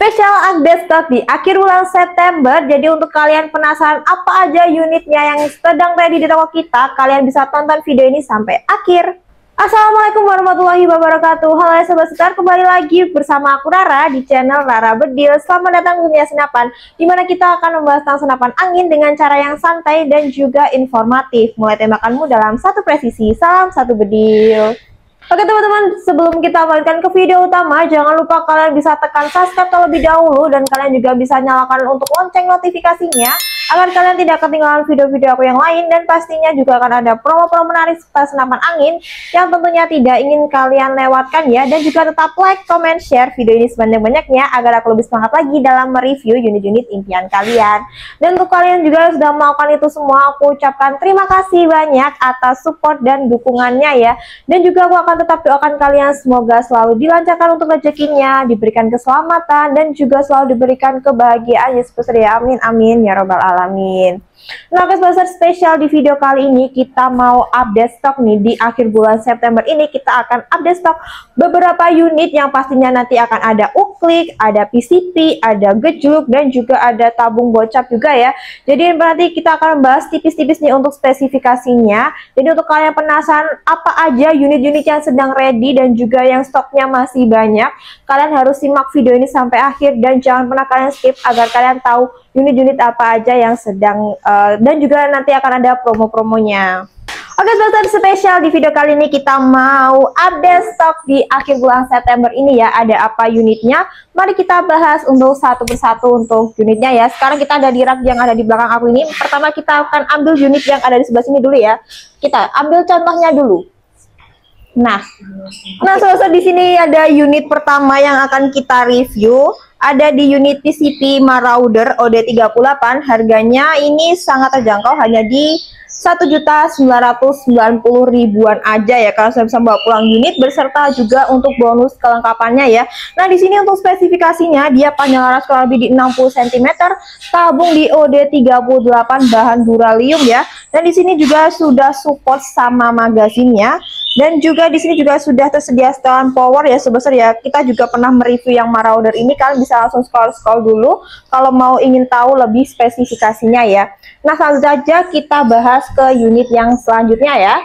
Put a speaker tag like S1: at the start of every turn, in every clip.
S1: Spesial update stok di akhir bulan September. Jadi untuk kalian penasaran apa aja unitnya yang sedang ready di toko kita, kalian bisa tonton video ini sampai akhir. Assalamualaikum warahmatullahi wabarakatuh. Halo sobat setar, kembali lagi bersama aku Rara di channel Rara Bedil. Selamat datang di dunia senapan, dimana kita akan membahas tentang senapan angin dengan cara yang santai dan juga informatif. Mulai tembakanmu dalam satu presisi. Salam satu bedil. Oke teman-teman, sebelum kita lanjutkan ke video utama, jangan lupa kalian bisa tekan subscribe terlebih dahulu dan kalian juga bisa nyalakan untuk lonceng notifikasinya agar kalian tidak ketinggalan video-video aku yang lain, dan pastinya juga akan ada promo-promo menarik seputar senapan angin yang tentunya tidak ingin kalian lewatkan ya. Dan juga tetap like, comment, share video ini sebanyak-banyaknya agar aku lebih semangat lagi dalam mereview unit-unit impian kalian. Dan untuk kalian juga yang sudah melakukan itu semua, aku ucapkan terima kasih banyak atas support dan dukungannya ya. Dan juga aku akan tetap doakan kalian semoga selalu dilancarkan untuk rezekinya, diberikan keselamatan dan juga selalu diberikan kebahagiaan ya sebesar ya, amin amin ya robbal alamin. Nah guys, besar spesial di video kali ini kita mau update stok nih. Di akhir bulan September ini kita akan update stok beberapa unit yang pastinya nanti akan ada uklik, ada PCP, ada gejluk, dan juga ada tabung bocap juga ya. Jadi nanti kita akan bahas tipis-tipis nih untuk spesifikasinya. Jadi untuk kalian penasaran apa aja unit-unit yang sedang ready dan juga yang stoknya masih banyak, kalian harus simak video ini sampai akhir dan jangan pernah kalian skip agar kalian tahu unit-unit apa aja yang sedang dan juga nanti akan ada promo-promonya. Oke sobat spesial, di video kali ini kita mau update stok di akhir bulan September ini ya. Ada apa unitnya? Mari kita bahas untuk satu persatu untuk unitnya ya. Sekarang kita ada di rak yang ada di belakang aku ini. Pertama kita akan ambil unit yang ada di sebelah sini dulu ya. Kita ambil contohnya dulu. Nah sobat, di sini ada unit pertama yang akan kita review. Ada di unit PCP Marauder OD38, harganya ini sangat terjangkau, hanya di 1.990.000-an aja ya. Kalau saya bisa bawa pulang unit beserta juga untuk bonus kelengkapannya ya. Nah di sini untuk spesifikasinya dia panjang laras kurang lebih di 60 cm, tabung di OD38 bahan duralium ya. Dan di sini juga sudah support sama magazinnya. Dan juga di sini juga sudah tersedia setelan power ya sebesar ya. Kita juga pernah mereview yang Marauder ini, kalian bisa langsung scroll dulu kalau mau ingin tahu lebih spesifikasinya ya. Nah langsung saja kita bahas ke unit yang selanjutnya ya.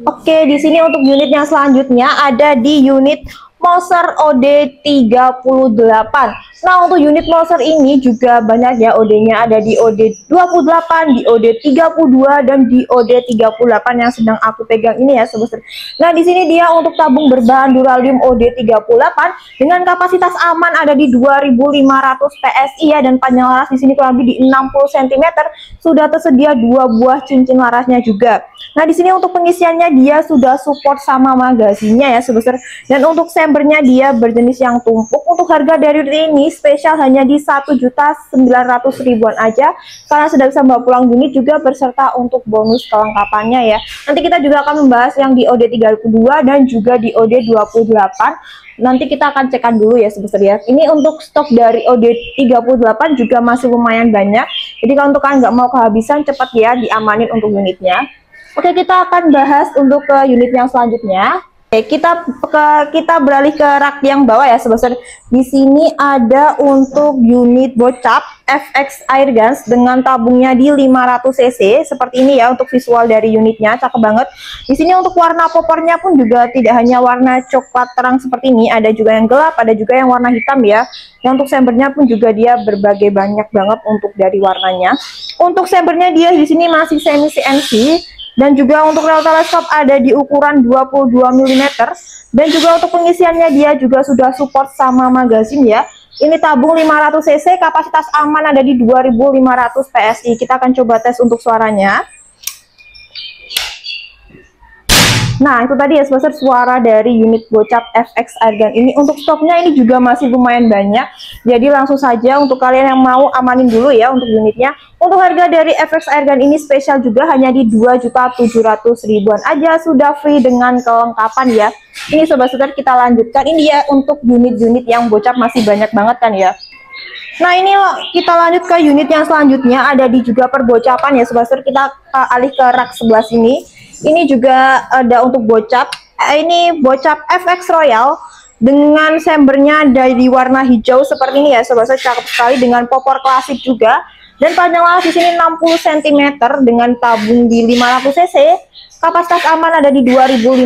S1: Oke, di sini untuk unit yang selanjutnya ada di unit Moser OD38. Nah untuk unit Moser ini juga banyak ya OD-nya, ada di OD28, di OD32, dan di OD38 yang sedang aku pegang ini ya sebesar. Nah di sini dia untuk tabung berbahan duralium OD38 dengan kapasitas aman ada di 2500 PSI ya, dan panjang laras di sini kurang lebih di 60 cm. Sudah tersedia 2 buah cincin larasnya juga. Nah di sini untuk pengisiannya dia sudah support sama magazinnya ya sebesar, dan untuk chambernya dia berjenis yang tumpuk. Untuk harga dari ini spesial hanya di 1.900.000-an aja. Kalian sudah bisa bawa pulang unit juga beserta untuk bonus kelengkapannya ya. Nanti kita juga akan membahas yang di OD32 dan juga di OD28. Nanti kita akan cekkan dulu ya sebesar ya. Ini untuk stok dari OD38 juga masih lumayan banyak. Jadi kalau untuk kalian nggak mau kehabisan, cepat ya diamanin untuk unitnya. Oke, kita akan bahas untuk ke unit yang selanjutnya. Oke, kita beralih ke rak yang bawah ya sebesar. Di sini ada untuk unit bocap FX Airguns dengan tabungnya di 500 cc seperti ini ya. Untuk visual dari unitnya cakep banget. Di sini untuk warna popornya pun juga tidak hanya warna coklat terang seperti ini, ada juga yang gelap, ada juga yang warna hitam ya. Dan untuk chambernya pun juga dia berbagai banyak banget untuk dari warnanya. Untuk chambernya dia di sini masih semi CNC. Dan juga untuk rel teleskop ada di ukuran 22 mm. Dan juga untuk pengisiannya dia juga sudah support sama magazin ya. Ini tabung 500 cc, kapasitas aman ada di 2500 PSI. Kita akan coba tes untuk suaranya. Nah itu tadi ya sebesar suara dari unit bocap FX Airgun ini. Untuk stoknya ini juga masih lumayan banyak, jadi langsung saja untuk kalian yang mau amanin dulu ya untuk unitnya. Untuk harga dari FX Airgun ini spesial juga hanya di 2.700.000-an aja, sudah free dengan kelengkapan ya. Ini sobat-sobat, kita lanjutkan. Ini ya untuk unit-unit yang bocap masih banyak banget kan ya. Nah ini kita lanjut ke unit yang selanjutnya, ada di juga perbocapan ya sobat-sobat. Kita alih ke rak sebelah sini. Ini juga ada untuk bocap ini bocap FX Royal dengan sembernya dari warna hijau seperti ini ya sobat, cakep sekali dengan popor klasik juga. Dan panjang laras di sini 60 cm dengan tabung di 500 cc. Kapasitas aman ada di 2500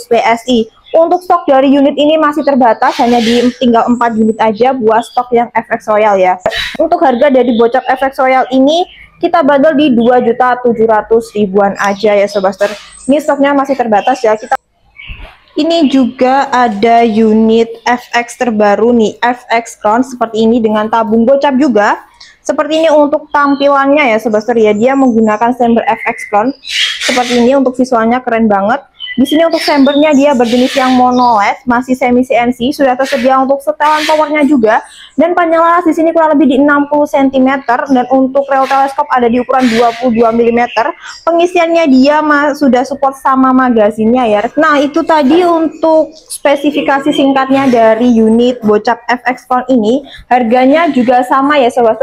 S1: PSI. Untuk stok dari unit ini masih terbatas, hanya tinggal 4 unit aja buat stok yang FX Royal ya. Untuk harga dari bocap FX Royal ini kita bandel di 2.700.000-an aja ya sobat. Ini stoknya masih terbatas ya. Ini juga ada unit FX terbaru nih, FX Crown seperti ini dengan tabung bocap juga. Seperti ini untuk tampilannya ya sobat ya, dia menggunakan sember FX Crown seperti ini. Untuk visualnya keren banget. Di sini untuk sembernya dia berjenis yang mono LED, masih semi CNC, sudah tersedia untuk setelan powernya juga. Dan panjang laras di sini kurang lebih di 60 cm, dan untuk rel teleskop ada di ukuran 22 mm. Pengisiannya dia sudah support sama magazinnya ya. Nah, itu tadi untuk spesifikasi singkatnya dari unit bocap FX Crown ini. Harganya juga sama ya sobat,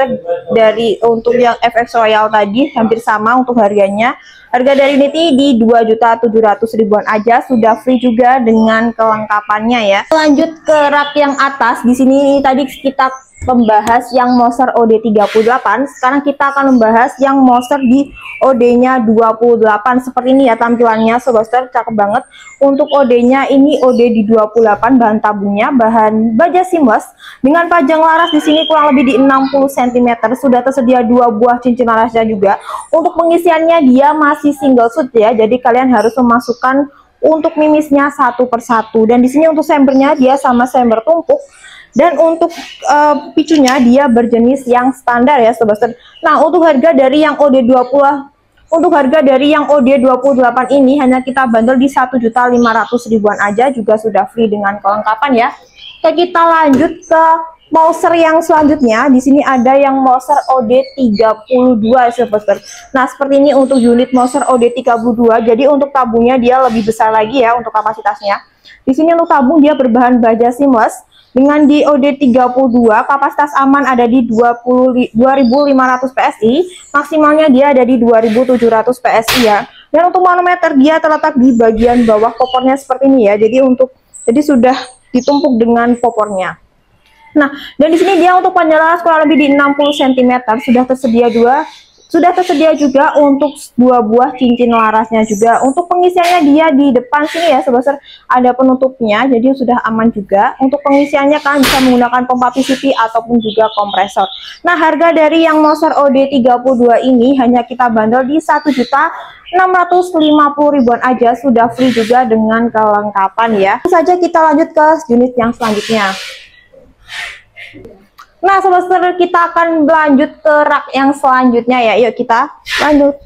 S1: dari untuk yang FX Royal tadi hampir sama untuk harganya. Harga dari unit ini di 2.700.000-an aja, sudah free juga dengan kelengkapannya ya. Lanjut ke rak yang atas. Di sini tadi kita membahas yang Moser OD38. Sekarang kita akan membahas yang Moser di OD-nya 28. Seperti ini ya tampilannya sobat, cakep banget. Untuk OD-nya ini OD di 28, bahan tabungnya bahan baja seamless dengan panjang laras di sini kurang lebih di 60 cm. Sudah tersedia 2 buah cincin larasnya juga. Untuk pengisiannya dia masih single shoot ya. Jadi kalian harus memasukkan untuk mimisnya satu persatu. Dan di sini untuk sembernya dia sama sember tumpuk. Dan untuk picunya dia berjenis yang standar ya sobat. Nah, untuk harga dari yang OD28 ini hanya kita bandel di 1.500.000-an aja, juga sudah free dengan kelengkapan ya. Oke, kita lanjut ke Moser yang selanjutnya. Di sini ada yang Moser OD32 sobat. Nah, seperti ini untuk unit Moser OD32. Jadi untuk tabungnya dia lebih besar lagi ya untuk kapasitasnya. Di sini untuk tabung dia berbahan baja seamless. Dengan di OD32 kapasitas aman ada di 2.500 PSI, maksimalnya dia ada di 2.700 PSI ya. Dan untuk manometer dia terletak di bagian bawah popornya seperti ini ya. Jadi sudah ditumpuk dengan popornya. Nah, dan di sini dia untuk panjang laras kurang lebih di 60 cm, sudah tersedia juga untuk 2 buah cincin larasnya juga. Untuk pengisiannya dia di depan sini ya sobat, ada penutupnya, jadi sudah aman juga. Untuk pengisiannya kalian bisa menggunakan pompa PCP ataupun juga kompresor. Nah, harga dari yang Moser OD32 ini hanya kita bandel di 1.650.000-an aja, sudah free juga dengan kelengkapan ya. Langsung saja kita lanjut ke unit yang selanjutnya. Nah sobat, kita akan lanjut ke rak yang selanjutnya ya. Yuk kita lanjut.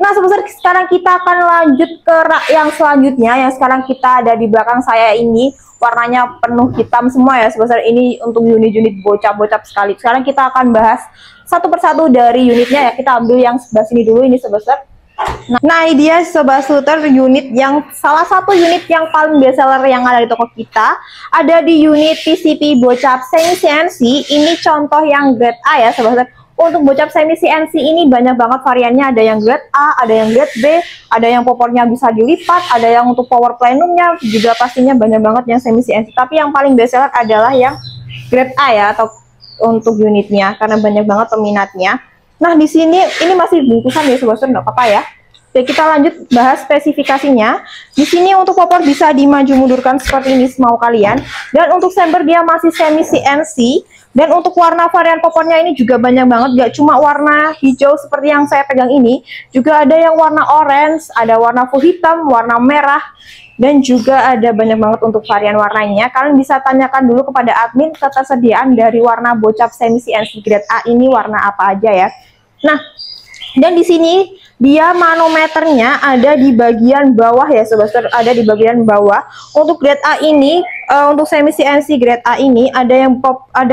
S1: Nah sobat, sekarang kita akan lanjut ke rak yang selanjutnya. Yang sekarang kita ada di belakang saya ini, warnanya penuh hitam semua ya sobat. Ini untuk unit-unit bocap-bocap sekali. Sekarang kita akan bahas satu persatu dari unitnya ya. Kita ambil yang sebelah sini dulu ini sobat. Nah ini dia sobat Shooter, unit yang salah satu unit yang paling bestseller yang ada di toko kita. Ada di unit PCP bocap semi CNC. Ini contoh yang grade A ya sobat. Untuk bocap semi CNC ini banyak banget variannya. Ada yang grade A, ada yang grade B, ada yang popornya bisa dilipat, ada yang untuk power plenumnya juga pastinya banyak banget yang semi CNC. Tapi yang paling bestseller adalah yang grade A ya, atau untuk unitnya, karena banyak banget peminatnya. Nah di sini ini masih bungkusan ya sobat, nggak apa-apa ya. Oke, kita lanjut bahas spesifikasinya. Di sini untuk popor bisa dimaju mundurkan seperti ini semau kalian. Dan untuk sember dia masih semi CNC. Dan untuk warna varian popornya ini juga banyak banget, gak cuma warna hijau seperti yang saya pegang ini, juga ada yang warna orange, ada warna full hitam, warna merah, dan juga ada banyak banget untuk varian warnanya. Kalian bisa tanyakan dulu kepada admin ketersediaan dari warna bocap semi CNC grade A ini warna apa aja ya. Nah, dan di sini dia manometernya ada di bagian bawah ya sobat, ada di bagian bawah. Untuk grade A ini, untuk semi CNC grade A ini ada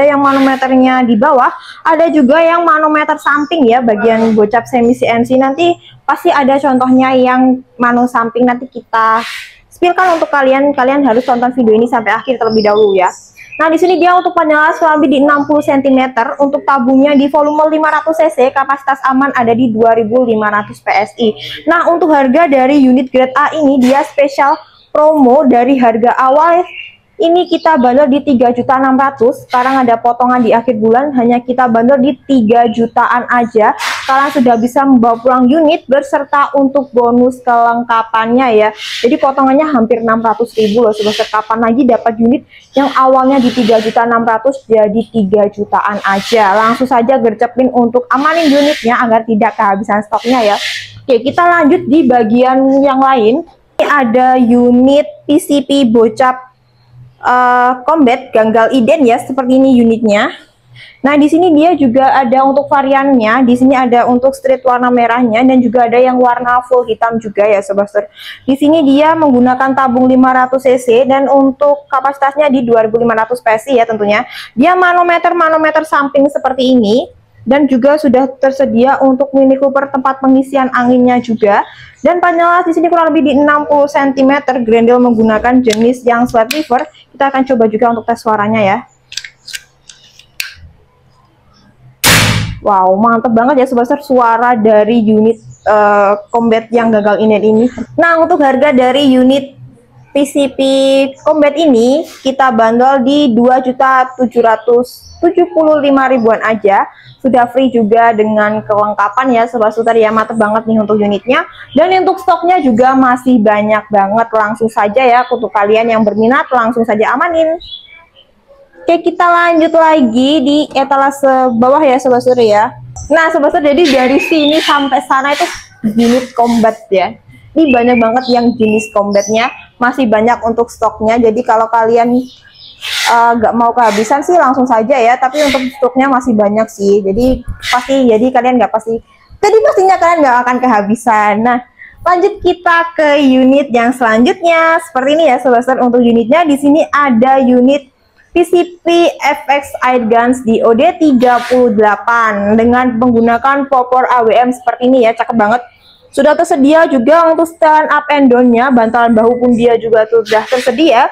S1: yang manometernya di bawah, ada juga yang manometer samping ya bagian bocap semi CNC. Nanti pasti ada contohnya yang mano samping, nanti kita spillkan untuk kalian harus tonton video ini sampai akhir terlebih dahulu ya. Nah di sini dia untuk panjang laras kurang lebih di 60 cm, untuk tabungnya di volume 500 cc, kapasitas aman ada di 2500 PSI. Nah untuk harga dari unit grade A ini dia spesial promo dari harga awal ini kita bandrol di 3.600.000. Sekarang ada potongan di akhir bulan, hanya kita bandrol di 3 jutaan aja. Kalian sudah bisa membawa pulang unit beserta untuk bonus kelengkapannya ya. Jadi potongannya hampir 600.000 loh. Sebesar kapan lagi dapat unit yang awalnya di 3.600.000 jadi 3 jutaan aja. Langsung saja gercepin untuk amanin unitnya agar tidak kehabisan stoknya ya. Oke, kita lanjut di bagian yang lain. Ini ada unit PCP bocap combat Ganggal Iden ya, seperti ini unitnya. Nah, di sini dia juga ada untuk variannya. Di sini ada untuk street warna merahnya dan juga ada yang warna full hitam juga ya, sobat. Di sini dia menggunakan tabung 500 cc dan untuk kapasitasnya di 2500 PSI ya tentunya. Dia manometer samping seperti ini. Dan juga sudah tersedia untuk Mini Cooper tempat pengisian anginnya juga. Dan panjang las di sini kurang lebih di 60 cm. Grendel menggunakan jenis yang slide lever. Kita akan coba juga untuk tes suaranya ya. Wow, mantep banget ya sobat suara dari unit combat yang gagal ini. Nah, untuk harga dari unit PCP combat ini kita bandrol di 2.775.000-an aja. Sudah free juga dengan kelengkapan ya sobat suter ya, mantep banget nih untuk unitnya. Dan untuk stoknya juga masih banyak banget. Langsung saja ya untuk kalian yang berminat langsung saja amanin. Oke, kita lanjut lagi di etalase bawah ya sobat suter ya. Nah sobat suter, jadi dari sini sampai sana itu unit combat ya. Ini banyak banget yang jenis combatnya, masih banyak untuk stoknya. Jadi kalau kalian nggak mau kehabisan sih langsung saja ya, tapi untuk stoknya masih banyak sih. Jadi kalian pastinya kalian nggak akan kehabisan. Nah, lanjut kita ke unit yang selanjutnya. Seperti ini ya sobat, untuk unitnya di sini ada unit PCP FX Airguns di OD38 dengan menggunakan popor AWM seperti ini ya, cakep banget. Sudah tersedia juga untuk stand up and down-nya, bantalan bahu pun dia juga sudah tersedia.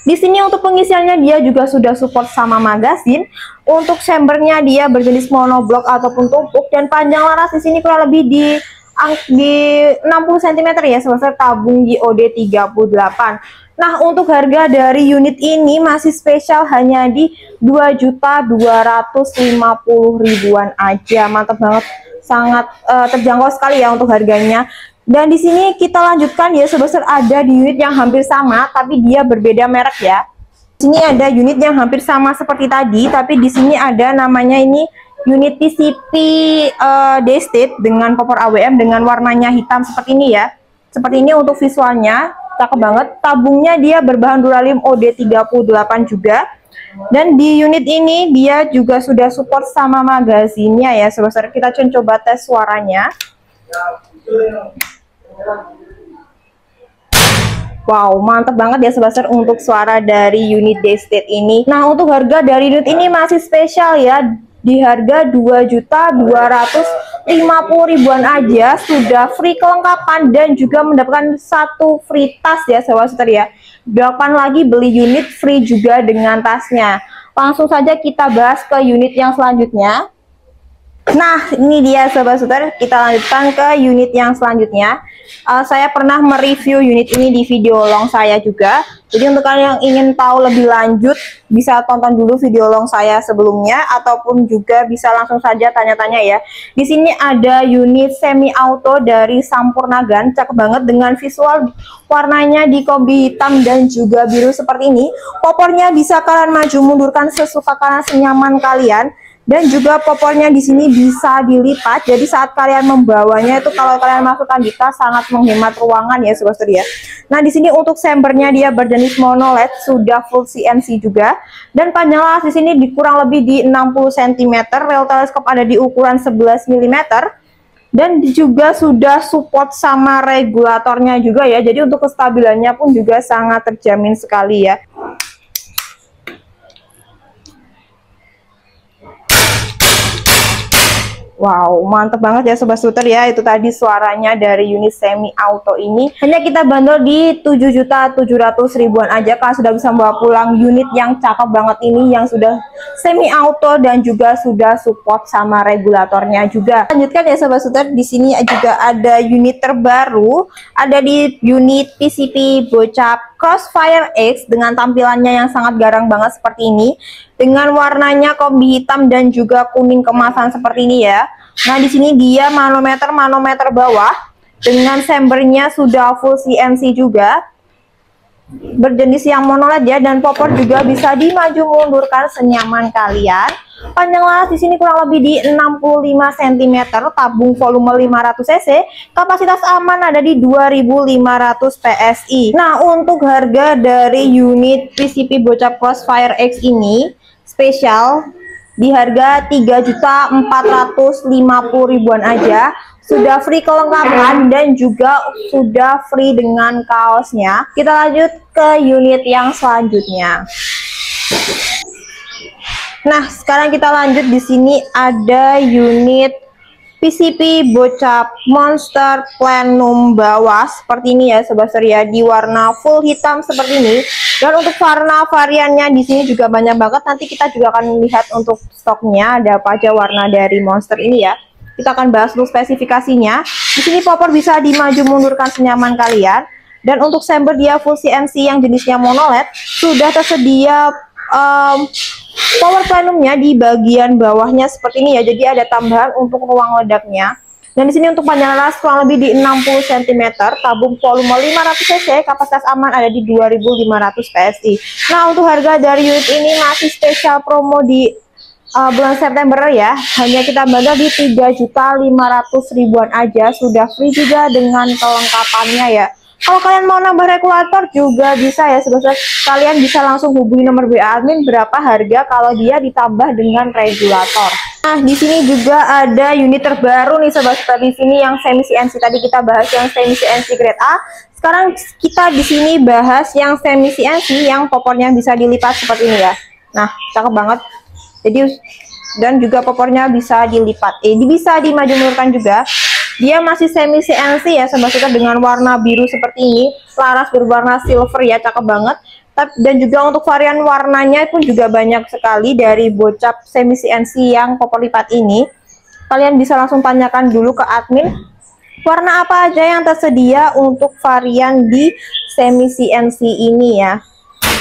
S1: Di sini untuk pengisiannya dia juga sudah support sama magazin. Untuk chambernya dia berjenis monoblock ataupun tumpuk, dan panjang laras di sini kurang lebih di 60 cm ya, sebesar tabung di OD38. Nah, untuk harga dari unit ini masih spesial hanya di 2.250.000-an aja. Mantap banget, sangat terjangkau sekali ya untuk harganya. Dan di sini kita lanjutkan ya sebesar ada di unit yang hampir sama tapi dia berbeda merek ya. Di sini ada unit yang hampir sama seperti tadi, tapi di sini ada namanya ini unit PCP D-State dengan popor AWM dengan warnanya hitam seperti ini ya. Seperti ini untuk visualnya, cakep banget. Tabungnya dia berbahan Duralim OD38 juga. Dan di unit ini dia juga sudah support sama magazinnya ya sebesar. Kita coba tes suaranya. Wow, mantap banget ya sebesar untuk suara dari unit D-State ini. Nah, untuk harga dari unit ini masih spesial ya, di harga 2.250.000-an aja, sudah free kelengkapan dan juga mendapatkan satu free tas ya sobat-sobat ya. 8 lagi beli unit free juga dengan tasnya. Langsung saja kita bahas ke unit yang selanjutnya. Nah, ini dia sobat-sobat, kita lanjutkan ke unit yang selanjutnya. Saya pernah mereview unit ini di video long saya juga. Jadi untuk kalian yang ingin tahu lebih lanjut, bisa tonton dulu video long saya sebelumnya, ataupun juga bisa langsung saja tanya-tanya ya. Di sini ada unit semi auto dari Sampurnagan, cakep banget dengan visual warnanya di kombi hitam dan juga biru seperti ini. Popornya bisa kalian maju mundurkan sesuka kalian, senyaman kalian. Dan juga popornya di sini bisa dilipat, jadi saat kalian membawanya itu kalau kalian masukkan di tas sangat menghemat ruangan ya sobat ya. Nah, di sini untuk chambernya dia berjenis mono LED, sudah full CNC juga, dan panjang las di sini kurang lebih di 60 cm. Rel teleskop ada di ukuran 11 mm, dan juga sudah support sama regulatornya juga ya. Jadi untuk kestabilannya pun juga sangat terjamin sekali ya. Wow, mantep banget ya Sobat Skuter ya. Itu tadi suaranya dari unit semi auto ini. Hanya kita bandrol di 7.700.000-an aja. Kalian sudah bisa membawa pulang unit yang cakep banget ini, yang sudah semi auto dan juga sudah support sama regulatornya juga. Lanjutkan ya Sobat Skuter, di sini juga ada unit terbaru. Ada di unit PCP Bocap Crossfire X dengan tampilannya yang sangat garang banget seperti ini, dengan warnanya kombi hitam dan juga kuning kemasan seperti ini ya. Nah, di sini dia manometer bawah dengan chambernya sudah full CNC juga, berjenis yang monoled ya, dan popor juga bisa dimaju mundurkan senyaman kalian. Panjang laras di sini kurang lebih di 65 cm, tabung volume 500 cc, kapasitas aman ada di 2.500 PSI. Nah, untuk harga dari unit PCP Bocap Crossfire X ini spesial di harga 3.450.000-an aja. Sudah free kelengkapan dan juga sudah free dengan kaosnya. Kita lanjut ke unit yang selanjutnya. Nah, sekarang kita lanjut. Di sini ada unit PCP Bocap Monster Plenum bawah seperti ini ya Sobat Skuter ya, di warna full hitam seperti ini. Dan untuk warna variannya di sini juga banyak banget. Nanti kita juga akan melihat untuk stoknya ada apa aja warna dari Monster ini ya. Kita akan bahas dulu spesifikasinya. Di sini popor bisa dimaju mundurkan senyaman kalian. Dan untuk chamber dia full CNC yang jenisnya monoled. Sudah tersedia power plenumnya di bagian bawahnya seperti ini ya. Jadi ada tambahan untuk ruang ledaknya. Dan di sini untuk panjang laras kurang lebih di 60 cm, tabung volume 500 cc, kapasitas aman ada di 2.500 PSI. Nah, untuk harga dari unit ini masih spesial promo di bulan September ya. Hanya kita bandrol di 3.500.000-an aja, sudah free juga dengan kelengkapannya ya. Kalau kalian mau nambah regulator juga bisa ya Sobat. Kalian bisa langsung hubungi nomor WA admin berapa harga kalau dia ditambah dengan regulator. Nah, di sini juga ada unit terbaru nih Sobat. Di sini yang semi CNC, tadi kita bahas yang semi CNC grade A. Sekarang kita di sini bahas yang semi CNC yang popornya bisa dilipat seperti ini ya. Nah, cakep banget. Jadi dan juga popornya bisa dilipat. Bisa dimaju mundurkan juga. Dia masih semi CNC ya Sobat Skuter, dengan warna biru seperti ini, laras berwarna silver ya, cakep banget. Dan juga untuk varian warnanya pun juga banyak sekali dari Bocap semi CNC yang popor lipat ini. Kalian bisa langsung tanyakan dulu ke admin warna apa aja yang tersedia untuk varian di semi CNC ini ya.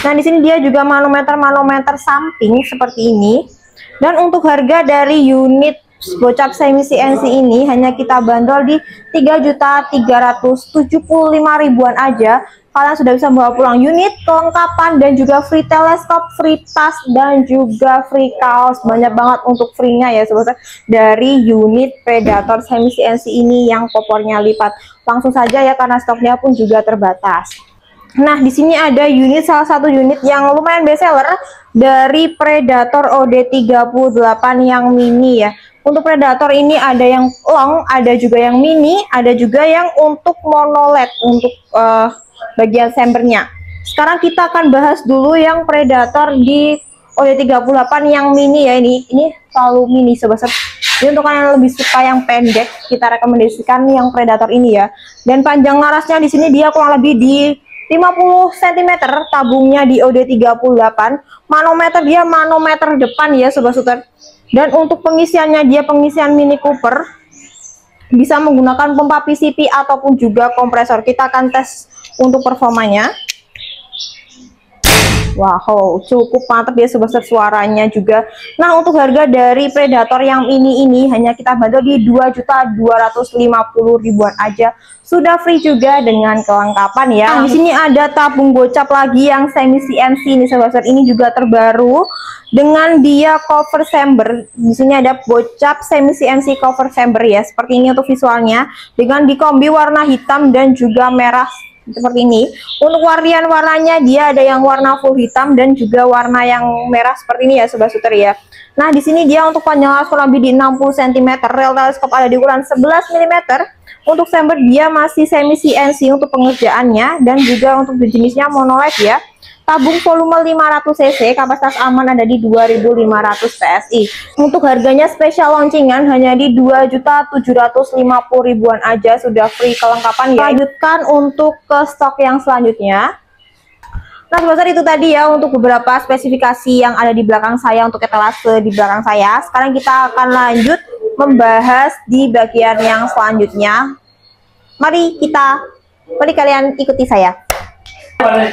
S1: Nah, di sini dia juga manometer samping seperti ini. Dan untuk harga dari unit Bocap semi CNC ini hanya kita bandrol di 3.375.000-an aja. Kalian sudah bisa membawa pulang unit, kelengkapan, dan juga free teleskop, free tas, dan juga free kaos. Banyak banget untuk free-nya ya Sobat, dari unit Predator semi CNC ini yang popornya lipat. Langsung saja ya, karena stoknya pun juga terbatas. Nah, di sini ada unit, salah satu unit yang lumayan best seller dari Predator OD38 yang mini ya. Untuk Predator ini ada yang long, ada juga yang mini, ada juga yang untuk monoled untuk bagian chambernya. Sekarang kita akan bahas dulu yang Predator di OD38 yang mini ya. Ini selalu mini Sobat. Jadi untuk kalian yang lebih suka yang pendek, kita rekomendasikan yang Predator ini ya. Dan panjang larasnya di sini dia kurang lebih di 50 cm, tabungnya di OD38. Manometer dia manometer depan ya Sobat Skuter. Dan untuk pengisiannya dia pengisian Mini Cooper, bisa menggunakan pompa PCP ataupun juga kompresor. Kita akan tes untuk performanya. Wow, cukup mantap ya Sobat, suaranya juga. Nah, untuk harga dari Predator yang ini hanya kita bandrol di 2.250.000-an aja. Sudah free juga dengan kelengkapan ya. Nah, di sini ada tabung Bocap lagi yang semi CNC nih Sobat. Ini juga terbaru dengan dia cover chamber. Di sini ada Bocap semi CNC cover chamber ya. Seperti ini untuk visualnya, dengan dikombi warna hitam dan juga merah seperti ini. Untuk varian warnanya dia ada yang warna full hitam dan juga warna yang merah seperti ini ya Sobat Skuter ya. Nah, di sini dia untuk panjang laras kurang lebih di 60 cm, rel teleskop ada di ukuran 11 mm. Untuk chamber dia masih semi CNC untuk pengerjaannya dan juga untuk jenisnya monoled ya. tabung volume 500 cc, kapasitas aman ada di 2.500 PSI. Untuk harganya spesial launcingan hanya di 2.750.000-an aja, sudah free kelengkapan ya. Lanjutkan untuk ke stok yang selanjutnya. Nah, sebesar itu tadi ya untuk beberapa spesifikasi yang ada di belakang saya, untuk etalase di belakang saya. Sekarang kita akan lanjut membahas di bagian yang selanjutnya. Mari kalian ikuti saya. Nah,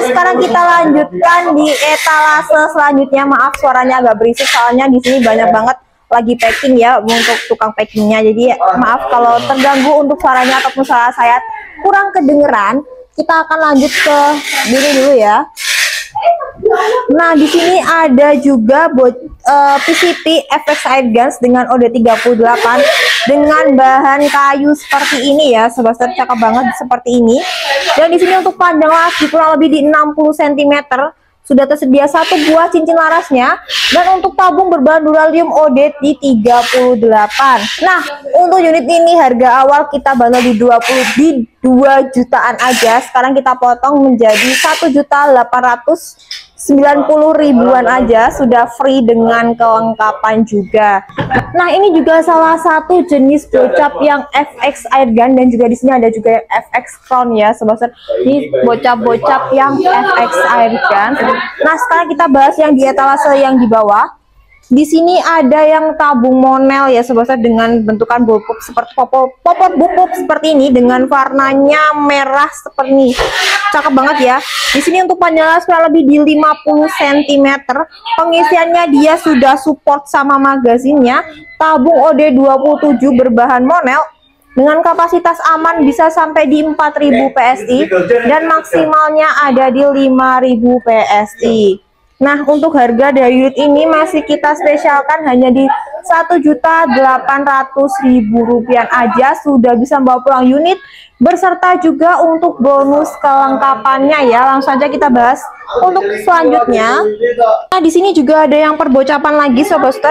S1: sekarang kita lanjutkan di etalase selanjutnya. Maaf suaranya agak berisik soalnya di sini banyak banget lagi packing ya untuk tukang packingnya. Jadi maaf kalau terganggu untuk suaranya ataupun suara saya kurang kedengeran. Kita akan lanjut ke ini dulu ya. Nah, di sini ada juga PCP FX Airguns dengan OD38 dengan bahan kayu seperti ini ya, sobat cakep banget seperti ini. Dan di sini untuk panjang laras kurang lebih di 60 cm. Sudah tersedia satu buah cincin larasnya, dan untuk tabung berbahan duralium OD di 38. Nah, untuk unit ini harga awal kita bandol di 2 jutaan aja. Sekarang kita potong menjadi 1.890.000-an aja, sudah free dengan kelengkapan juga. Nah, ini juga salah satu jenis bocap yang FX Airgun, dan juga di sini ada juga yang FX Crown ya, sobat. Ini bocap-bocap yang FX Airgun. Nah, sekarang kita bahas yang di etalase yang di bawah. Di sini ada yang tabung monel ya, sobat, dengan bentukan bullpup seperti popor bullpup seperti ini dengan warnanya merah seperti ini. Cakep banget ya. Di sini untuk panjangnya kurang lebih di 50 cm. Pengisiannya dia sudah support sama magazinnya. Tabung OD27 berbahan monel dengan kapasitas aman bisa sampai di 4.000 PSI dan maksimalnya ada di 5.000 PSI. Nah, untuk harga dari unit ini masih kita spesialkan hanya di Rp1.800.000 aja, sudah bisa membawa pulang unit berserta juga untuk bonus kelengkapannya ya. Langsung saja kita bahas untuk selanjutnya. Nah, di sini juga ada yang perbocapan lagi, sobat.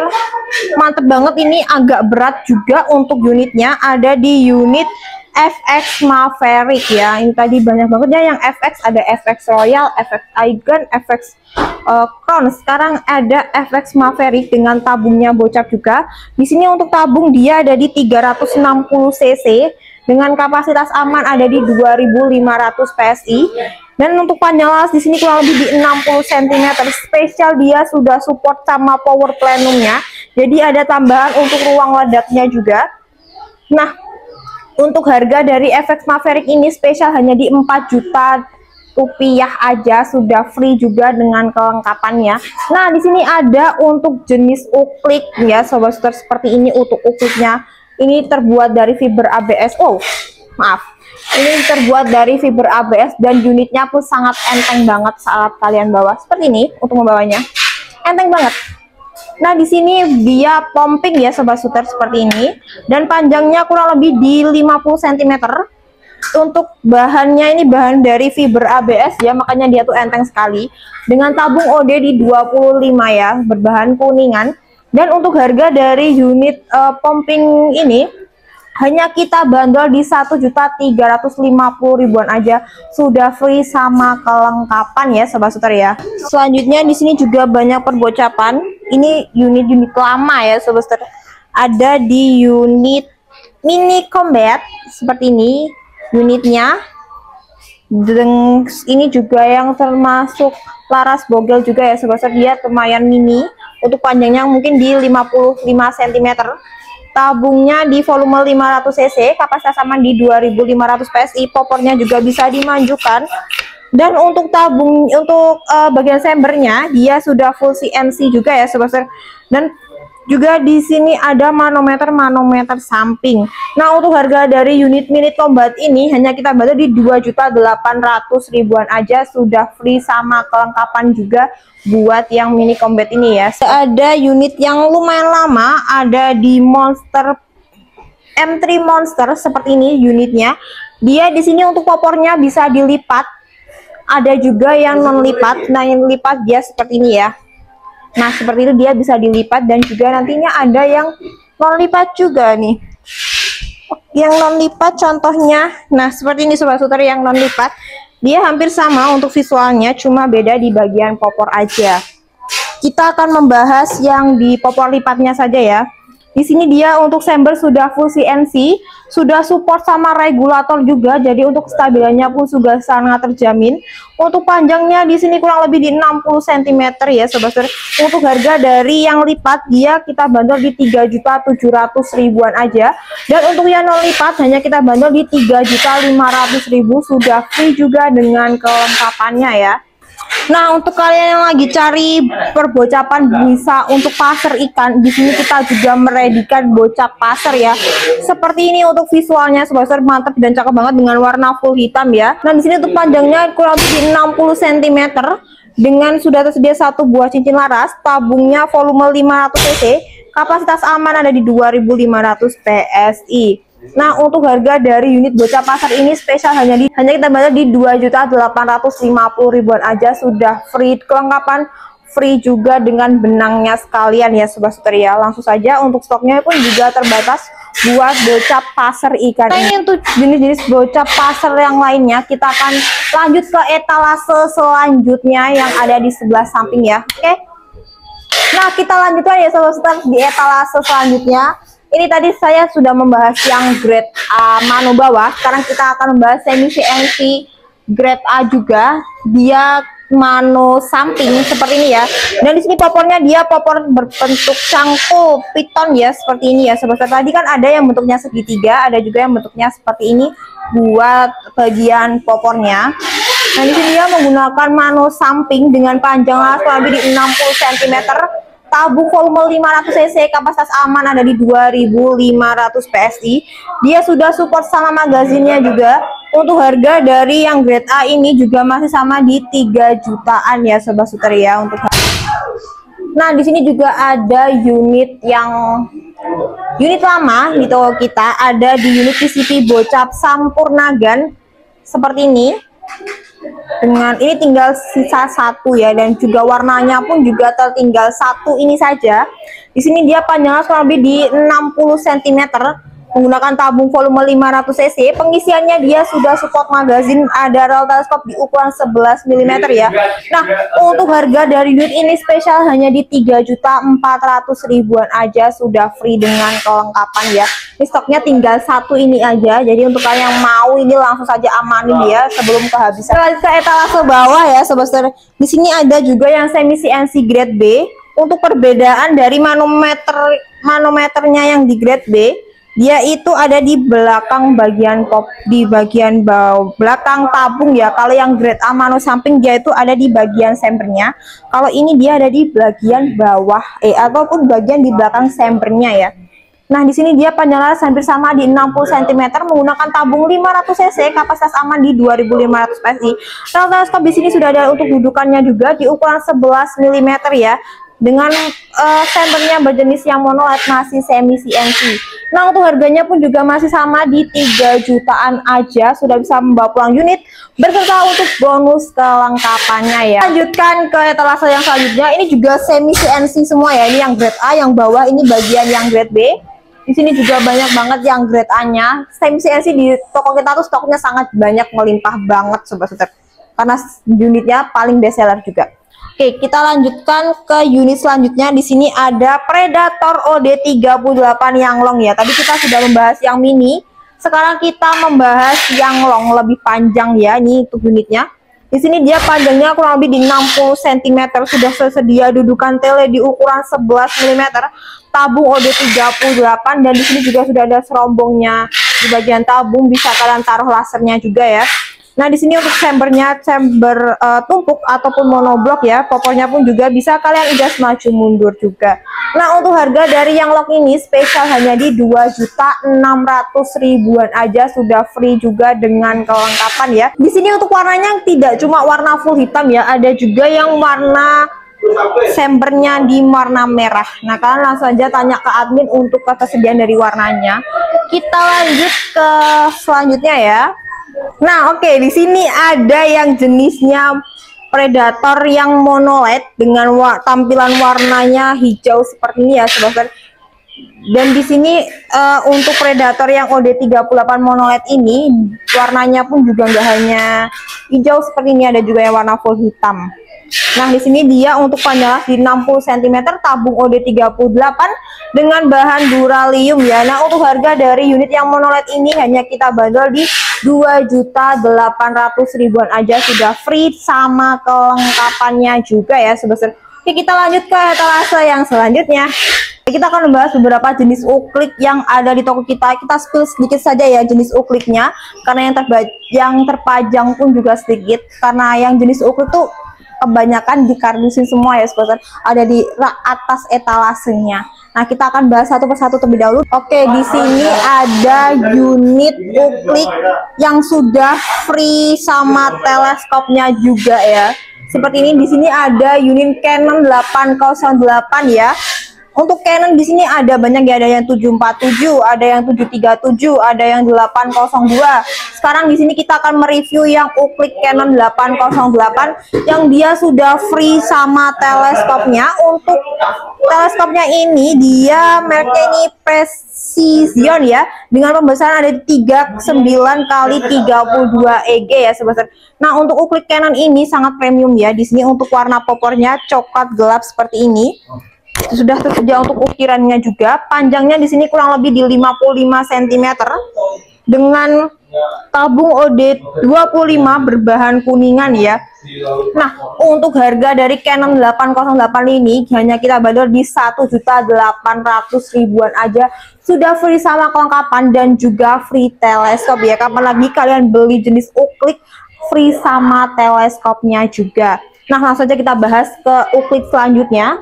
S1: Mantep banget, ini agak berat juga untuk unitnya. Ada di unit FX Maverick ya. Ini tadi banyak banget ya yang FX, ada FX Royal, FX Airgun, FX Crown. Sekarang ada FX Maverick dengan tabungnya bocap juga. Di sini untuk tabung dia ada di 360 cc dengan kapasitas aman ada di 2.500 PSI. Dan untuk panjang laras di sini kurang lebih di 60 cm. Spesial dia sudah support sama power plenumnya. Jadi ada tambahan untuk ruang ledaknya juga. Nah, untuk harga dari FX Maverick ini spesial hanya di 4 juta rupiah aja, sudah free juga dengan kelengkapannya. Nah, di sini ada untuk jenis uklik ya, sobat seperti ini. Untuk ukliknya ini terbuat dari fiber ABS. Oh, maaf. Ini terbuat dari fiber ABS dan unitnya pun sangat enteng banget saat kalian bawa. Seperti ini untuk membawanya. Enteng banget. Nah, di sini dia pumping ya, sobat shooter, seperti ini. Dan panjangnya kurang lebih di 50 cm. Untuk bahannya ini bahan dari fiber ABS ya, makanya dia tuh enteng sekali. Dengan tabung OD di 25 ya, berbahan kuningan. Dan untuk harga dari unit pumping ini hanya kita bandol di 1.350.000-an aja, sudah free sama kelengkapan ya, sobat shooter ya. Selanjutnya di sini juga banyak perbocapan. Ini unit-unit lama ya, sobat shooter. Ada di unit Mini Combat seperti ini unitnya. Dan ini juga yang termasuk laras bogel juga ya, sobat shooter. Dia lumayan mini. Untuk panjangnya mungkin di 55 cm. Tabungnya di volume 500 cc, kapasitas aman di 2.500 PSI, popornya juga bisa dimajukan. Dan untuk tabung, untuk bagian chambernya dia sudah full CNC juga ya, sobat. Dan juga di sini ada manometer samping. Nah, untuk harga dari unit Mini Combat ini hanya kita bayar di 2.800.000-an aja, sudah free sama kelengkapan juga buat yang Mini Combat ini ya. Ada unit yang lumayan lama, ada di Monster M3 Monster seperti ini unitnya. Dia di sini untuk popornya bisa dilipat. Ada juga yang non lipat. Nah, yang lipat dia seperti ini ya. Nah, seperti itu dia bisa dilipat, dan juga nantinya ada yang non lipat juga nih. Yang non lipat contohnya, nah seperti ini sobat shooter yang non lipat. Dia hampir sama untuk visualnya, cuma beda di bagian popor aja. Kita akan membahas yang di popor lipatnya saja ya. Di sini dia untuk chamber sudah full CNC, sudah support sama regulator juga, jadi untuk kestabilannya pun sudah sangat terjamin. Untuk panjangnya di sini kurang lebih di 60 cm ya sobat. Untuk harga dari yang lipat dia kita bandrol di 3.700.000-an aja, dan untuk yang non lipat hanya kita bandrol di 3.500.000, sudah free juga dengan kelengkapannya ya. Nah, untuk kalian yang lagi cari perbocapan bisa untuk pasar ikan, di sini kita juga meredikan bocap pasar ya. Seperti ini untuk visualnya sobat, mantap dan cakep banget dengan warna full hitam ya. Nah, di sini untuk panjangnya kurang lebih 60 cm dengan sudah tersedia satu buah cincin laras, tabungnya volume 500 cc, kapasitas aman ada di 2.500 PSI. Nah, untuk harga dari unit bocap pasar ini spesial hanya kita bayar di 2.850.000-an aja, sudah free kelengkapan, free juga dengan benangnya sekalian ya sobat ya. Langsung saja, untuk stoknya pun juga terbatas buat bocap pasar ikan. Nah, ini untuk jenis-jenis bocap pasar yang lainnya kita akan lanjut ke etalase selanjutnya yang ada di sebelah samping ya. Oke. Nah, kita lanjutkan ya sobat di etalase selanjutnya. Ini tadi saya sudah membahas yang grade A mano bawah. Sekarang kita akan membahas semi CNC grade A juga. Dia mano samping seperti ini ya. Dan di sini popornya dia popor berbentuk cangkul piton ya, seperti ini ya sobat. Tadi kan ada yang bentuknya segitiga, ada juga yang bentuknya seperti ini buat bagian popornya. Nah, di sini dia menggunakan mano samping dengan panjang kurang lebih di 60 cm. Tabung volume 500 cc, kapasitas aman ada di 2.500 PSI. Dia sudah support sama magazinnya juga. Untuk harga dari yang grade A ini juga masih sama di 3 jutaan ya sobat ya untuk. Nah, di sini juga ada unit lama di toko kita, ada di unit PCP bocap Sampurnagan seperti ini. Dengan ini tinggal sisa satu ya, dan juga warnanya pun juga tertinggal satu ini saja. Di sini dia panjangnya kurang lebih di 60 cm, menggunakan tabung volume 500 cc. Pengisiannya dia sudah support magazin, ada rel teleskop di ukuran 11 mm ya. Nah, untuk harga dari unit ini spesial hanya di 3.400.000-an aja, sudah free dengan kelengkapan ya. Ini stoknya tinggal satu ini aja, jadi untuk kalian yang mau ini langsung saja amanin dia sebelum kehabisan. Lanjut ke etalase bawah ya sobat. Di sini ada juga yang semi CNC grade B. Untuk perbedaan dari manometernya yang di grade B, dia itu ada di belakang bagian belakang tabung ya. Kalau yang grade A mano samping dia itu ada di bagian chambernya. Kalau ini dia ada di bagian bawah ataupun bagian di belakang chambernya ya. Nah, di sini dia panjangnya hampir sama di 60 cm, menggunakan tabung 500 cc, kapasitas aman di 2.500 PSI. Rel teleskop di sini sudah ada untuk dudukannya juga di ukuran 11 mm ya. Dengan chambernya berjenis yang monoled, masih semi CNC. Nah, untuk harganya pun juga masih sama di 3 jutaan aja, sudah bisa membawa pulang unit berserta untuk bonus kelengkapannya ya. Lanjutkan ke etalase yang selanjutnya, ini juga semi CNC semua ya. Ini yang grade A, yang bawah ini bagian yang grade B. Di sini juga banyak banget yang grade A-nya. Semi CNC di toko kita tuh stoknya sangat banyak, melimpah banget sobat-sobat. Karena unitnya paling best seller juga. Oke, kita lanjutkan ke unit selanjutnya. Di sini ada Predator OD38 yang long ya. Tadi kita sudah membahas yang mini. Sekarang kita membahas yang long lebih panjang ya. Ini untuk unitnya. Di sini dia panjangnya kurang lebih di 60 cm. Sudah tersedia dudukan tele di ukuran 11 mm. Tabung OD38, dan di sini juga sudah ada serombongnya di bagian tabung, bisa kalian taruh lasernya juga ya. Nah, di sini untuk chambernya chamber tumpuk ataupun monoblok ya. Popornya pun juga bisa kalian adjust maju mundur juga. Nah, untuk harga dari yang lock ini spesial hanya di 2.600.000-an aja, sudah free juga dengan kelengkapan ya. Di sini untuk warnanya tidak cuma warna full hitam ya, ada juga yang warna chambernya di warna merah. Nah, kalian langsung aja tanya ke admin untuk ketersediaan dari warnanya. Kita lanjut ke selanjutnya ya. Nah, oke, di sini ada yang jenisnya Predator yang monoled dengan tampilan warnanya hijau seperti ini ya sobat. Dan di sini untuk Predator yang OD38 monoled ini warnanya pun juga nggak hanya hijau seperti ini, ada juga yang warna full hitam. Nah, di sini dia untuk panjang las di 60 cm, tabung OD38 dengan bahan duralium ya. Nah, untuk harga dari unit yang monoled ini hanya kita bandrol di 2.800.000-an aja, sudah free sama kelengkapannya juga ya, sebesar. Oke, kita lanjut ke etalase yang selanjutnya. Kita akan membahas beberapa jenis uklik yang ada di toko kita. Kita spill sedikit saja ya jenis ukliknya, karena yang terpajang pun juga sedikit. Karena yang jenis uklik tuh kebanyakan dikardusin semua ya, sobat, ada di rak atas etalasenya. Nah, kita akan bahas satu persatu terlebih dahulu. Oke, di sini ada unit uklik yang sudah free sama teleskopnya juga ya. Seperti ini, di sini ada unit Canon 808 ya. Untuk Canon di sini ada banyak ya, ada yang 747, ada yang 737, ada yang 802. Sekarang di sini kita akan mereview yang uklik Canon 808 yang dia sudah free sama teleskopnya. Untuk teleskopnya ini dia mereknya ini Precision ya, dengan pembesaran ada di 39 kali 32 EG ya, sebesar. Nah, untuk uklik Canon ini sangat premium ya. Di sini untuk warna popornya coklat gelap seperti ini. Sudah tersedia untuk ukirannya juga. Panjangnya di sini kurang lebih di 55 cm dengan tabung OD25 berbahan kuningan ya. Nah, untuk harga dari Canon 808 ini hanya kita bandrol di 1.800.000-an aja, sudah free sama kelengkapan dan juga free teleskop ya. Kapan lagi kalian beli jenis uklik free sama teleskopnya juga. Nah, langsung saja kita bahas ke uklik selanjutnya.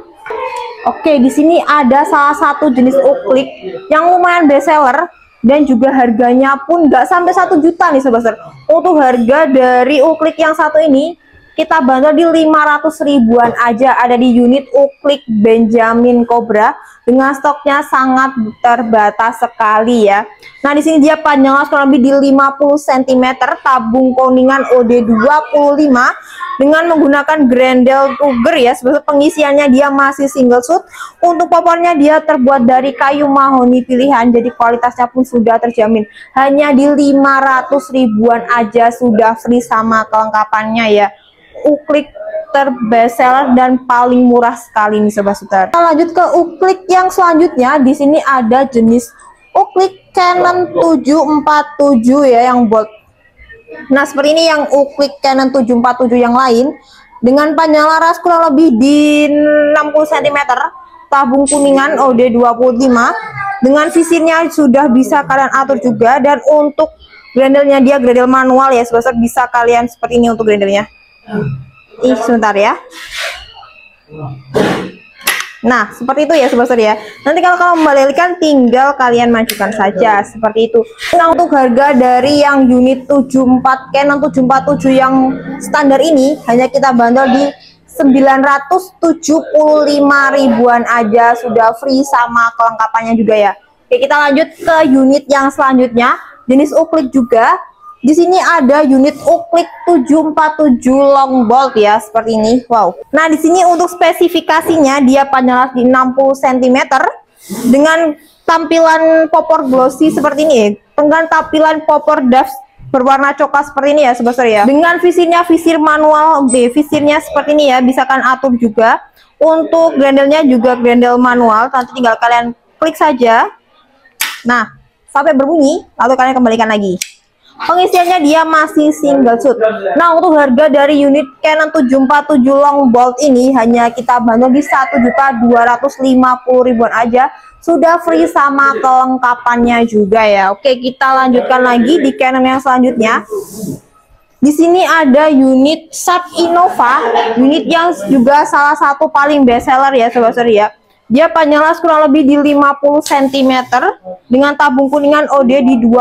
S1: Oke, di sini ada salah satu jenis uklik yang lumayan best seller dan juga harganya pun nggak sampai 1 juta nih, sobat. Untuk harga dari uklik yang satu ini kita bandrol di 500.000-an aja, ada di unit uklik Benjamin Cobra dengan stoknya sangat terbatas sekali ya. Nah, di sini dia panjangnya kurang lebih di 50 cm, tabung kuningan OD25 dengan menggunakan Grendel Tuger ya. Sebetulnya pengisiannya dia masih single shoot. Untuk popornya dia terbuat dari kayu mahoni pilihan, jadi kualitasnya pun sudah terjamin. Hanya di 500.000-an aja sudah free sama kelengkapannya ya. Uklik terbest seller dan paling murah sekali nih, sobat-sobat. Kita lanjut ke uklik yang selanjutnya. Di sini ada jenis uklik Canon 747 ya, yang bold. Nah, seperti ini yang uklik Canon 747 yang lain dengan panjang laras kurang lebih di 60 cm, tabung kuningan OD25 dengan visirnya sudah bisa kalian atur juga. Dan untuk grendelnya dia grendel manual ya, sebesar bisa kalian seperti ini untuk grendelnya. Sebentar ya. Nah, seperti itu ya, sebesar ya. Nanti kalau kamu membalikkan tinggal kalian majukan saja seperti itu. Nah, untuk harga dari yang unit 74 Canon 747 yang standar ini hanya kita bandrol di 975.000-an aja, sudah free sama kelengkapannya juga ya. Oke, kita lanjut ke unit yang selanjutnya, jenis uklik juga. Di sini ada unit uklik 747 long bolt ya, seperti ini. Wow. Nah, di sini untuk spesifikasinya dia panjang di 60 cm dengan tampilan popor glossy seperti ini, dengan tampilan popor dust berwarna coklat seperti ini ya, sebesar ya. Dengan visirnya visir manual, visirnya seperti ini ya, bisa kalian atur juga. Untuk grendelnya juga grendel manual, nanti tinggal kalian klik saja. Nah, sampai berbunyi, lalu kalian kembalikan lagi. Pengisiannya dia masih single shoot. Nah, untuk harga dari unit Canon 747 long bolt ini hanya kita bandrol di 1.250.000-an aja, sudah free sama kelengkapannya juga ya. Oke, kita lanjutkan lagi di Canon yang selanjutnya. Di sini ada unit Sub Innova, unit yang juga salah satu paling best seller ya, sobat ya. Dia panjang las kurang lebih di 50 cm dengan tabung kuningan OD di 25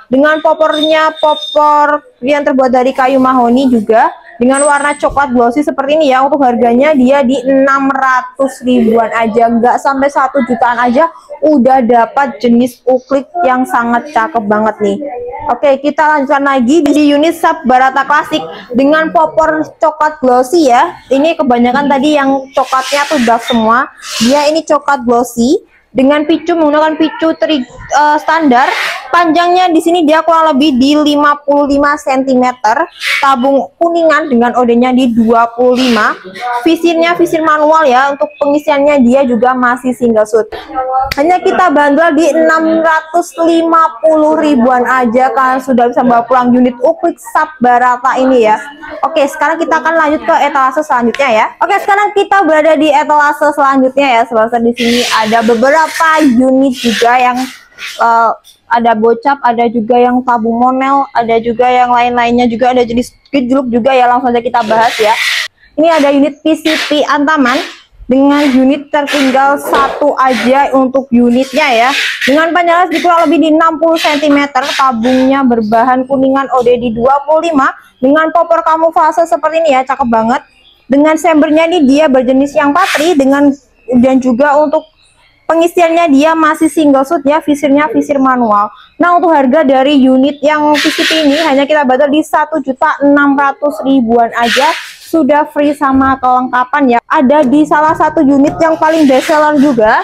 S1: dengan popornya popor yang terbuat dari kayu mahoni juga dengan warna coklat glossy seperti ini ya. Untuk harganya dia di 600.000-an aja, nggak sampai 1 jutaan aja udah dapat jenis uklik yang sangat cakep banget nih. Oke, kita lanjutkan lagi di unit Sub Barata Klasik dengan popor coklat glossy ya. Ini kebanyakan tadi yang coklatnya tuh dark semua, dia ini coklat glossy dengan picu menggunakan picu standar. Panjangnya di sini dia kurang lebih di 55 cm, tabung kuningan dengan OD-nya di 25. Visirnya visir manual ya, untuk pengisiannya dia juga masih single shoot. Hanya kita bandrol di 650 ribuan aja, kalian sudah bisa bawa pulang unit Uklik Sub Barata ini ya. Oke, sekarang kita akan lanjut ke etalase selanjutnya ya. Oke, sekarang kita berada di etalase selanjutnya ya. Sebesar di sini ada beberapa unit juga yang ada bocap, ada juga yang tabung monel, ada juga yang lain-lainnya juga, ada jenis gejluk juga ya. Langsung saja kita bahas ya. Ini ada unit PCP Antaman dengan unit tertinggal satu aja untuk unitnya ya. Dengan panjang las kurang lebih di 60 cm, tabungnya berbahan kuningan OD di 25 dengan popor kamuflase seperti ini ya, cakep banget. Dengan chambernya ini dia berjenis yang patri dengan, dan juga untuk pengisiannya dia masih single shoot ya, visirnya visir manual. Nah, untuk harga dari unit yang PCP ini hanya kita bandrol di 1.600.000 ribuan aja, sudah free sama kelengkapan ya. Ada di salah satu unit yang paling best seller juga.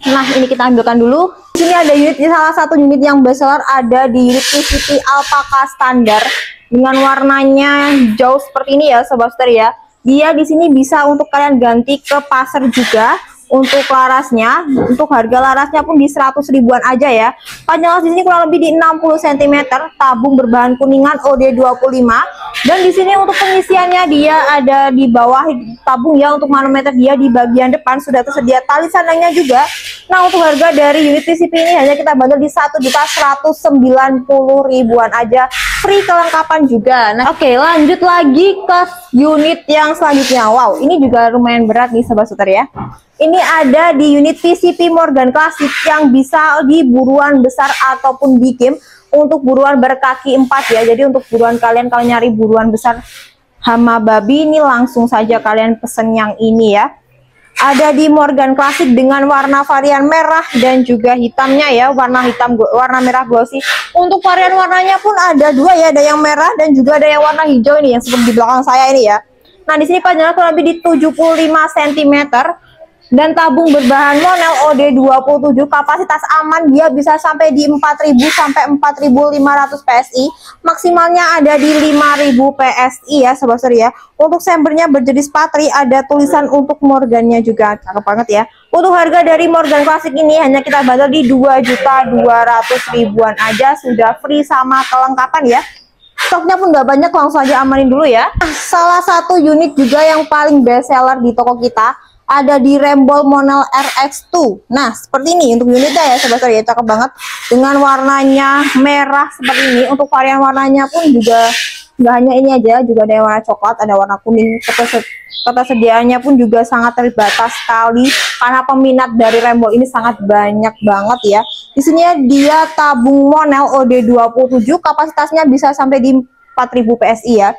S1: Nah, ini kita ambilkan dulu. Di sini ada unit di salah satu unit yang best seller, ada di unit PCP Alpaka standar dengan warnanya hijau seperti ini ya, Sobat Booster ya. Dia di sini bisa untuk kalian ganti ke pasar juga. Untuk larasnya, untuk harga larasnya pun di 100 ribuan aja ya. Panjang las di sini kurang lebih di 60 cm, tabung berbahan kuningan OD 25. Dan di sini untuk pengisiannya dia ada di bawah tabung ya, untuk manometer dia di bagian depan sudah tersedia tali sandangnya juga. Nah, untuk harga dari unit PCP ini hanya kita bandrol di 1.190 ribuan aja, free kelengkapan juga. Nah, oke, lanjut lagi ke unit yang selanjutnya. Wow, ini juga lumayan berat nih Sobat Booster ya. Ini ada di unit PCP Morgan Classic yang bisa di buruan besar ataupun di game untuk buruan berkaki 4 ya. Jadi untuk buruan kalian kalau nyari buruan besar hama babi ini langsung saja kalian pesen yang ini ya. Ada di Morgan Classic dengan warna varian merah dan juga hitamnya ya, warna hitam, warna merah glossy. Untuk varian warnanya pun ada dua ya, ada yang merah dan juga ada yang warna hijau ini yang seperti di belakang saya ini ya. Nah, di sini panjangnya kurang lebih di 75 cm. Dan tabung berbahan monel OD 27, kapasitas aman dia bisa sampai di 4000 sampai 4500 PSI, maksimalnya ada di 5000 PSI ya Sobat Booster ya. Untuk chambernya berjenis patri, ada tulisan untuk Morgannya juga, cakep banget ya. Untuk harga dari Morgan Classic ini hanya kita bandrol di 2.200 ribuan aja, sudah free sama kelengkapan ya. Stoknya pun nggak banyak, langsung aja amanin dulu ya. Salah satu unit juga yang paling best seller di toko kita ada di Rembol Monel RX2. Nah, seperti ini untuk unitnya ya Sobat Booster ya, cakep banget dengan warnanya merah seperti ini. Untuk varian warnanya pun juga nggak hanya ini aja, juga ada yang warna coklat, ada warna kuning. Ketersediaannya pun juga sangat terbatas sekali karena peminat dari Rembol ini sangat banyak banget ya. Di sini dia tabung monel OD 27, kapasitasnya bisa sampai di 4000 PSI ya.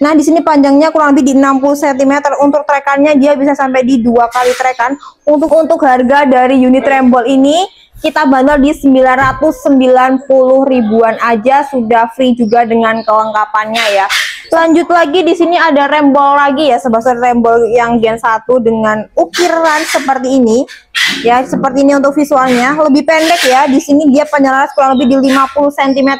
S1: Nah, di sini panjangnya kurang lebih di 60 cm. Untuk trekannya dia bisa sampai di 2 kali trekan. Untuk harga dari unit Rembol ini kita bandrol di 990 ribuan aja, sudah free juga dengan kelengkapannya ya. Lanjut lagi, di sini ada Rembol lagi ya, sebesar Rembol yang Gen 1 dengan ukiran seperti ini. Ya, seperti ini untuk visualnya, lebih pendek ya. Di sini dia panjang las kurang lebih di 50 cm.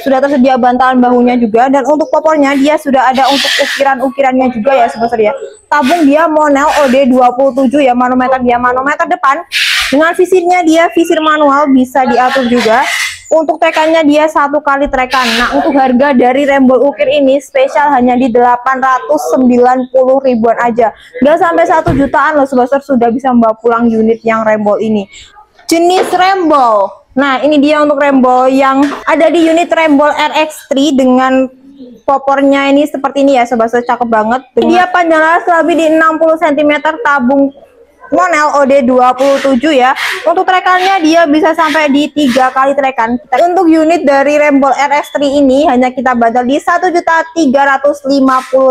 S1: Sudah tersedia bantalan bahunya juga, dan untuk popornya dia sudah ada untuk ukiran-ukirannya juga ya sebesar ya. Tabung dia monel OD 27 ya, manometer dia manometer depan. Dengan visirnya dia visir manual, bisa diatur juga. Untuk trekannya dia 1 kali trekan. Nah, untuk harga dari Rembol ukir ini spesial hanya di 890 ribuan aja. Nggak sampai 1 jutaan loh Sobat Booster, sudah bisa membawa pulang unit yang Rembol ini. Jenis Rembol. Nah, ini dia untuk Rembol yang ada di unit Rembol RX3 dengan popornya ini seperti ini ya Sobat Booster, cakep banget. Dia panjangnya lebih di 60 cm, tabung monel OD 27 ya. Untuk trekannya dia bisa sampai di 3 kali trekan. Untuk unit dari Rembol RX3 ini hanya kita bandrol di 1.350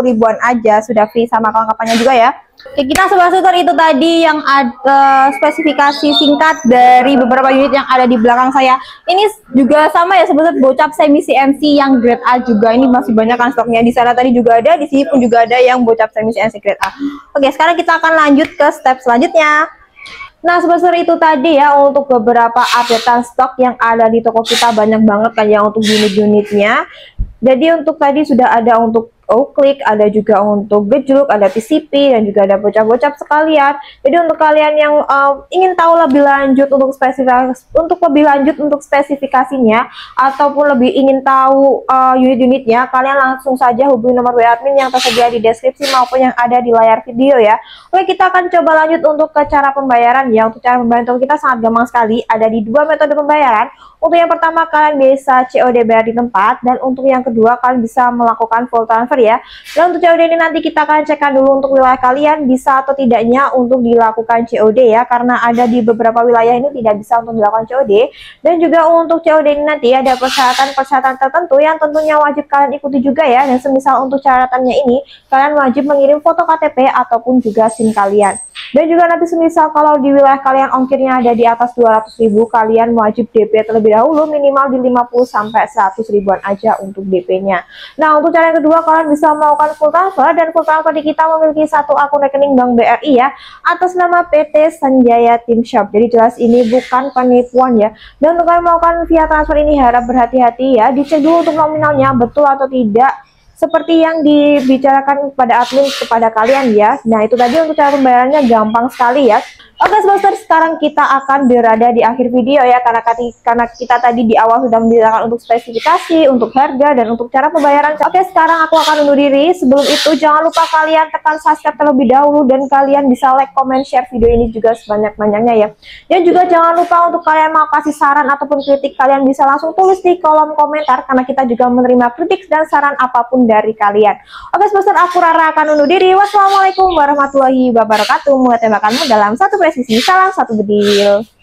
S1: ribuan aja, sudah free sama kelengkapannya juga ya. Oke, kita Sobat Booster, itu tadi yang ada spesifikasi singkat dari beberapa unit yang ada di belakang saya. Ini juga sama ya Sobat Booster, bocap semi CNC yang grade A juga. Ini masih banyak kan stoknya. Di sana tadi juga ada, di sini pun juga ada yang bocap semi CNC grade A. Oke, sekarang kita akan lanjut ke step selanjutnya. Nah, sebesar itu tadi ya untuk beberapa updatean stok yang ada di toko kita, banyak banget kan ya untuk unit-unitnya. Jadi untuk tadi sudah ada untuk Oclick, ada juga untuk Gejluk, ada PCP, dan juga ada bocap-bocap sekalian. Jadi untuk kalian yang ingin tahu lebih lanjut untuk spesifikasinya, ataupun lebih ingin tahu unit-unitnya, kalian langsung saja hubungi nomor WA admin yang tersedia di deskripsi maupun yang ada di layar video ya. Oke, kita akan coba lanjut untuk ke cara pembayaran ya. Untuk cara pembayaran kita sangat gampang sekali, ada di dua metode pembayaran. Untuk yang pertama kalian bisa COD bayar di tempat, dan untuk yang kedua kalian bisa melakukan full transfer ya. Dan untuk COD ini nanti kita akan cekkan dulu untuk wilayah kalian bisa atau tidaknya untuk dilakukan COD ya, karena ada di beberapa wilayah ini tidak bisa untuk dilakukan COD. Dan juga untuk COD ini nanti ada persyaratan tertentu yang tentunya wajib kalian ikuti juga ya. Dan semisal untuk syaratannya ini kalian wajib mengirim foto KTP ataupun juga SIM kalian. Dan juga nanti semisal kalau di wilayah kalian ongkirnya ada di atas 200.000, kalian wajib DP terlebih dahulu minimal di 50 sampai 100 ribuan aja untuk DP-nya. Nah, untuk cara yang kedua kalian bisa melakukan full transfer, dan full transfer di kita memiliki satu akun rekening Bank BRI ya atas nama PT Sanjaya Team Shop. Jadi jelas ini bukan penipuan ya. Dan untuk kalian melakukan via transfer ini harap berhati-hati ya, dicek dulu untuk nominalnya betul atau tidak seperti yang dibicarakan kepada admin kepada kalian ya. Nah, itu tadi untuk cara pembayarannya gampang sekali ya. Oke Sobatster, sekarang kita akan berada di akhir video ya, karena kita tadi di awal sudah menjelaskan untuk spesifikasi, untuk harga, dan untuk cara pembayaran. Oke, sekarang aku akan undur diri. Sebelum itu jangan lupa kalian tekan subscribe terlebih dahulu, dan kalian bisa like, comment, share video ini juga sebanyak-banyaknya ya. Dan juga jangan lupa untuk kalian mau kasih saran ataupun kritik, kalian bisa langsung tulis di kolom komentar, karena kita juga menerima kritik dan saran apapun dari kalian. Oke Sobatster, aku Rara akan undur diri. Wassalamualaikum warahmatullahi wabarakatuh. Mulai tembakanmu dalam satu presisi. Salam satu bedil.